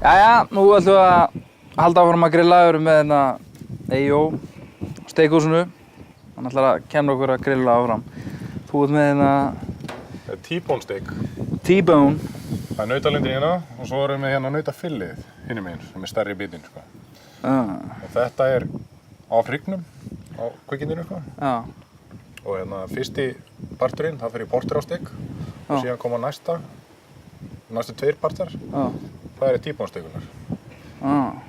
Jæja, nú ætlum við að halda áfram að grilla. Við erum með hérna Eyjó steikhúsinu. Hann ætlar að kenna okkur að grilla áfram. Þú ert með hérna T-bone steak. T-bone. Það er nautalindi hérna og svo erum við hérna nautafillið hinum megin sem er stærri bitinn sko. Og þetta er á hryggnum á kvikindinu sko. Og hérna fyrsti parturinn, það fer í porterássteik og síðan koma næstu tveir partar. Það er T-bone steikunar.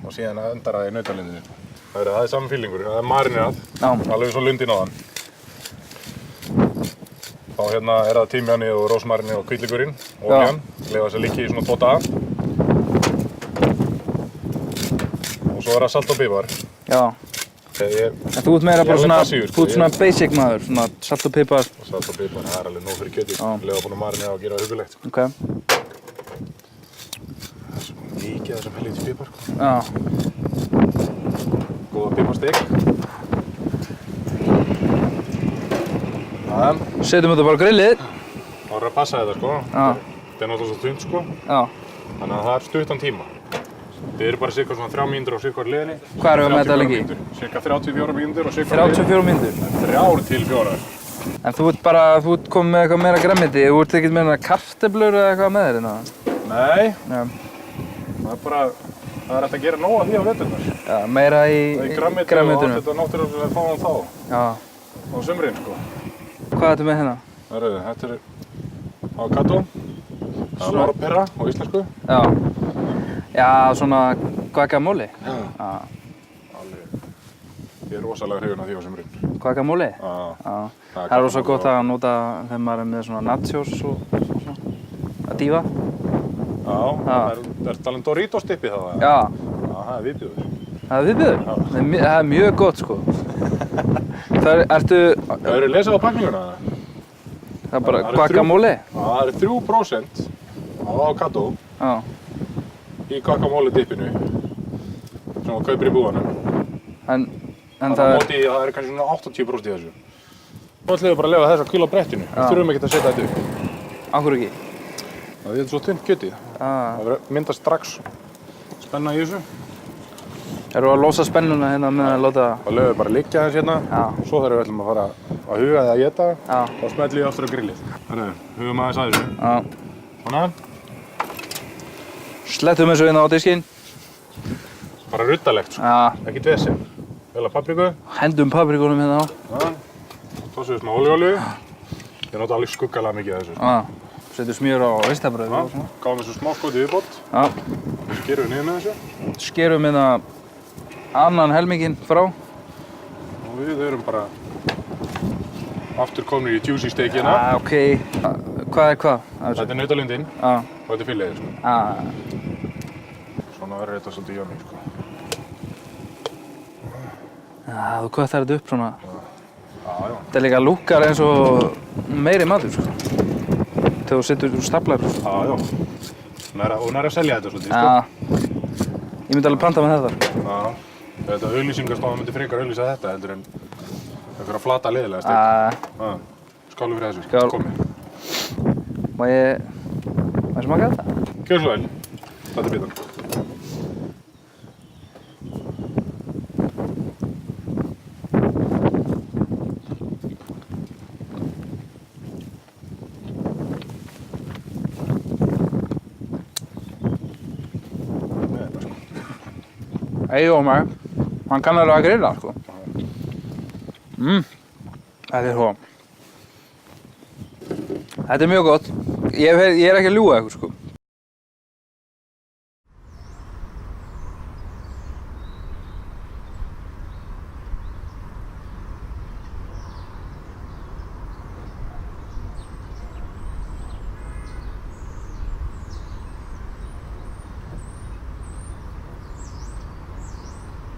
Og síðan endar það í nautalindinu. Það er sami fílingur, það er marinerað, alveg eins og lundinn áðan. Þá hérna er það tímjánið og rósmarinið og hvítlíkurinn og olían. Leyfa þess að liggja í svona 2 daga. Og svo er það salt og pipar. Já. En þú ert meira bara svona, þú ert svona basic maður, svona salt og pipar. Salt og pipar, það er alveg nóg fyrir kjötið. Leyfa búin að marinera og gera það hugulegt. Ok. Það er svo mikið af þessum helvítis pipar. Já. Góða piparsteik. Setjum þetta bara á grillið. Það er að passa þetta sko. Þetta er náttúrulega svo þunnt sko. Þannig að það er stuttan tíma. Þið eru bara cirka svona 3 mínútur á cirka liðinni. Hvað erum við með þetta lengi? Cirka 34 mínútur og cirka 34 mínútur? 3 til 4. En þú ert komið með eitthvað meira grænmeti. Þú ert ekkert með kartöflur eða eitthvað með þér hérna? Nei. Það er bara, það er hægt að gera nóg af því á veturnar. Já, meira í grænmetinu. Og allt þetta náttúrulega við fáum þá. Já. Á sumrin sko. Hvað ertu með hérna? Þetta er avokado. Það er lorbeerra á íslensku. Já. Já, svona guacamole. Já. Alveg. Ég er rosalega hrifinn af því á sumrin. Guacamole? Já. Það er rosa gott að nota þegar maður er með svona nachos og svona. Að dýfa. Já. Það er talað Doritos dippið það. Já. Já, það er viðbjóður. Það er viðbjóður? Það er mjög gott sko. Það eru lesað á pakkninguna? Það er bara guacamole? Það eru 3% af avokado í guacamole dippinu sem þú kaupir í búðanum. Það er kannski svona 80% í þessu. Nú ætlum við bara að leyfa þess að hvíla á brettinu. Við þurfum ekkert að setja þetta upp. Af hverju ekki? Það er svo þunnt kjötið. Það myndast strax spenna í þessu. Erum við að losa spennuna hérna með að láta... Það lögum við bara að liggja þess hérna. Svo þegar við ætlum að fara að huga eða að éta, þá smellum við aftur á grillið. Þannig, hugum aðeins að þessu. Svona. Slettum þessu hérna á diskinn. Bara ruddalegt sko. Ekkert vesen. Vel af papriku. Hendum paprikunum hérna á. Tósum við smá olíu. Ég nota alveg skuggalega mikið af þessu. Setjum smjör á ristabrauð. Gáðum þessu smá skoti viðbót. Skerum við niður með þessu. Skerum hérna annan helminginn frá. Og við erum bara aftur komnir í juicy steikina. Ok. Hvað er hvað? Þetta er nautalundinn og þetta er fíleið sko. Svona verður þetta svolítið yummy sko. Þú köttar þetta upp svona. Þetta er líka lúkkar eins og meiri matur sko. Þegar þú setur staplar. Hún er að selja þetta svolítið sko. Ég myndi alveg panta með þetta. Þetta auglýsingarstofa myndi frekar auglýsa þetta heldur en einhverja flata leiðilega steik. Skálum fyrir þessu. Skál. Komið. Má ég smaka þetta? Gjörðu svo vel. Þetta er bitan. Eyjó maður, hann kann alveg að grilla sko. Þetta er svo. Þetta er mjög gott. Ég er ekki að ljúga ykkur sko.